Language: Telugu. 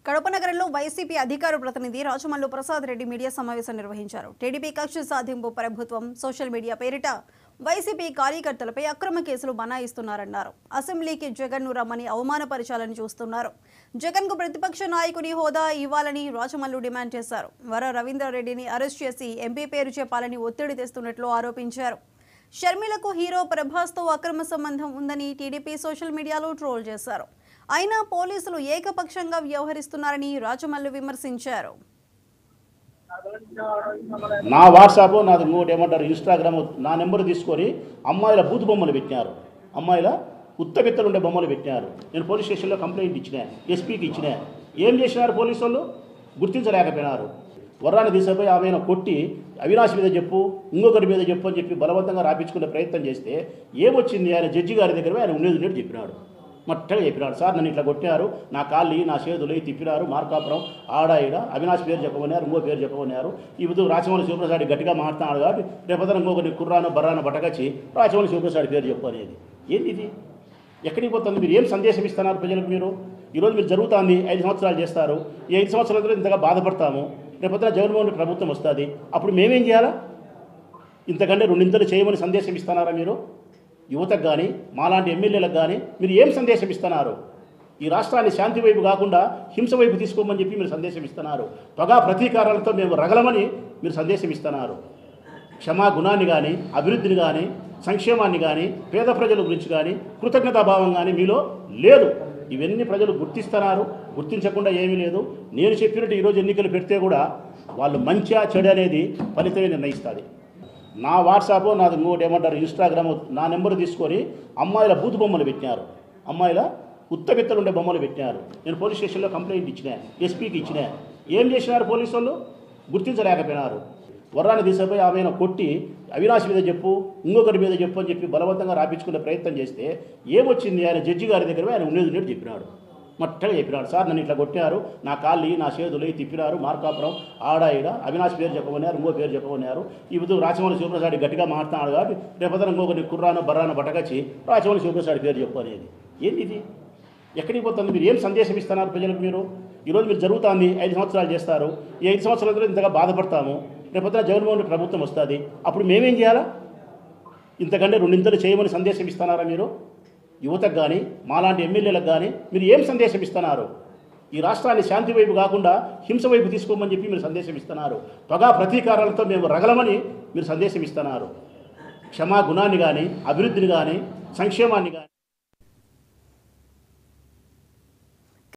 కడప నగరంలో వైసీపీ అధికార ప్రతినిధి రాజమల్లు ప్రసాద్ రెడ్డి మీడియా సమావేశం నిర్వహించారు. టీడీపీ కక్ష సాధింపు ప్రభుత్వం సోషల్ మీడియా పేరిట వైసీపీ కార్యకర్తలపై అక్రమ కేసులు బనాయిస్తున్నారన్నారు. అసెంబ్లీకి జగన్ ను రమ్మని అవమానపరచాలని చూస్తున్నారు. జగన్ కు ప్రతిపక్ష నాయకుని హోదా ఇవ్వాలని రాజమల్లు డిమాండ్ చేశారు. వర రవీంద్రారెడ్డిని అరెస్ట్ చేసి ఎంపీ పేరు చెప్పాలని ఒత్తిడి తెస్తున్నట్లు ఆరోపించారు. షర్మిలకు హీరో ప్రభాస్ తో అక్రమ సంబంధం ఉందని టీడీపీ సోషల్ మీడియాలో ట్రోల్ చేశారు. అయినా పోలీసులు ఏకపక్షంగా వ్యవహరిస్తున్నారని రాజమల్లు విమర్శించారు. నా వాట్సాప్ నాది ఇంకోటి ఏమంటారు ఇన్స్టాగ్రామ్ నా నెంబర్ తీసుకొని అమ్మాయిల బూత్ బొమ్మలు పెట్టినారు, అమ్మాయిల ఉత్తబెత్తలు ఉండే బొమ్మలు పెట్టినారు. నేను పోలీస్ స్టేషన్లో కంప్లైంట్ ఇచ్చినా, ఎస్పీకి ఇచ్చినా. ఏం చేసినారు పోలీసు వాళ్ళు? గుర్తించలేకపోయినారు. వర్రాన్ని తీసుకుపోయి ఆమెను కొట్టి అవినాష్ మీద చెప్పు, ఇంకొకరి మీద చెప్పు అని చెప్పి బలవంతంగా రాపించుకునే ప్రయత్నం చేస్తే ఏమొచ్చింది? ఆయన జడ్జి గారి దగ్గర ఆయన ఉండేది చెప్పినాడు, మట్టగా చెప్పినాడు. సార్ నన్ను ఇట్లా కొట్టారు, నా కాళ్ళు నా చేతులు తిప్పినారు, మార్కాపురం ఆడాయిడ అవినాష్ పేరు చెప్పమన్నారు, ఇంకో పేరు చెప్పమన్నారు. ఇప్పుడు రాచమల్లి శివప్రసాద్ గట్టిగా మాట్లాడు కాబట్టి రేపొద్దున ఇంకొకరిని కుర్రాను బర్రాను బట్టకచ్చి రాచమల్లి శివప్రసాద్ పేరు చెప్పు అనేది ఏంటి? ఇది ఎక్కడికి పోతుంది? మీరు ఏం సందేశం ఇస్తున్నారు ప్రజలకు? మీరు ఈరోజు మీరు జరుగుతుంది 5 సంవత్సరాలు చేస్తారు. ఈ 5 సంవత్సరాల ఇంతగా బాధపడతాము. రేపొద్దున జగన్మోహన్ రెడ్డి ప్రభుత్వం వస్తుంది, అప్పుడు మేమేం చేయాలా? ఇంతకంటే రెండింతలు చేయమని సందేశం ఇస్తున్నారా మీరు? యువతకు కానీ మాలాంటి ఎమ్మెల్యేలకు కానీ మీరు ఏం సందేశం ఇస్తున్నారు? ఈ రాష్ట్రాన్ని శాంతి వైపు కాకుండా హింస వైపు తీసుకోమని చెప్పి మీరు సందేశం ఇస్తున్నారు. పగా ప్రతీకారాలతో మేము రగలమని మీరు సందేశం ఇస్తున్నారు. క్షమా గుణాన్ని కానీ, అభివృద్ధిని కానీ, సంక్షేమాన్ని కానీ, పేద ప్రజల గురించి కానీ, కృతజ్ఞతాభావం కానీ మీలో లేదు. ఇవన్నీ ప్రజలు గుర్తిస్తున్నారు. గుర్తించకుండా ఏమీ లేదు. నేను చెప్పినట్టు ఈరోజు ఎన్నికలు పెడితే కూడా వాళ్ళు మంచిగా చెడు అనేది ఫలితమే నిర్ణయిస్తుంది. నా వాట్సాప్ నాది ఇంకోటి ఏమంటారు ఇన్స్టాగ్రామ్ నా నెంబర్ తీసుకొని అమ్మాయిల బూత్ బొమ్మలు పెట్టినారు, అమ్మాయిల ఉత్తబెత్తలు ఉండే బొమ్మలు పెట్టినారు. నేను పోలీస్ స్టేషన్లో కంప్లైంట్ ఇచ్చినా, ఎస్పీకి ఇచ్చినా. ఏం చేసినారు పోలీసు వాళ్ళు? గుర్తించలేకపోయినారు. వర్రాన్ని తీసుకుపోయి ఆమెను కొట్టి అవినాష్ మీద చెప్పు, ఇంకొకరి మీద చెప్పు అని చెప్పి బలవంతంగా రాపించుకునే ప్రయత్నం చేస్తే ఏమొచ్చింది? ఆయన జడ్జి గారి దగ్గర ఆయన ఉండేది చెప్పినాడు, మట్టగా చెప్పినాడు. సార్ నన్ను ఇట్లా కొట్టారు, నా కాళ్ళు నా చేతులు తిప్పినారు, మార్కాపురం ఆడాయిడ అవినాష్ పేరు చెప్పమన్నారు, ఇంకో పేరు చెప్పమన్నారు. ఇప్పుడు రాచమల్లి శివప్రసాద్ గట్టిగా మాట్లాడు కాబట్టి రేపొద్దున ఇంకొకరిని కుర్రాను బర్రాను బట్టకచ్చి రాచమల్లి శివప్రసాద్ పేరు చెప్పు అనేది ఏంటి? ఇది ఎక్కడికి పోతుంది? మీరు ఏం సందేశం ఇస్తున్నారు ప్రజలకు? మీరు ఈరోజు మీరు జరుగుతుంది 5 సంవత్సరాలు చేస్తారు. ఈ 5 సంవత్సరాల ఇంతగా బాధపడతాము. రేపొద్దున జగన్మోహన్ రెడ్డి ప్రభుత్వం వస్తుంది, అప్పుడు మేమేం చేయాలా? ఇంతకంటే రెండింతలు చేయమని సందేశం ఇస్తున్నారా మీరు? యువతకు కానీ మాలాంటి ఎమ్మెల్యేలకు కానీ మీరు ఏం సందేశం ఇస్తున్నారు? ఈ రాష్ట్రాన్ని శాంతి వైపు కాకుండా హింస వైపు తీసుకోమని చెప్పి మీరు సందేశం ఇస్తున్నారు. పగా ప్రతీకారాలతో మేము రగలమని మీరు సందేశం ఇస్తున్నారు. క్షమా గుణాన్ని కానీ, అభివృద్ధిని కానీ, సంక్షేమాన్ని కానీ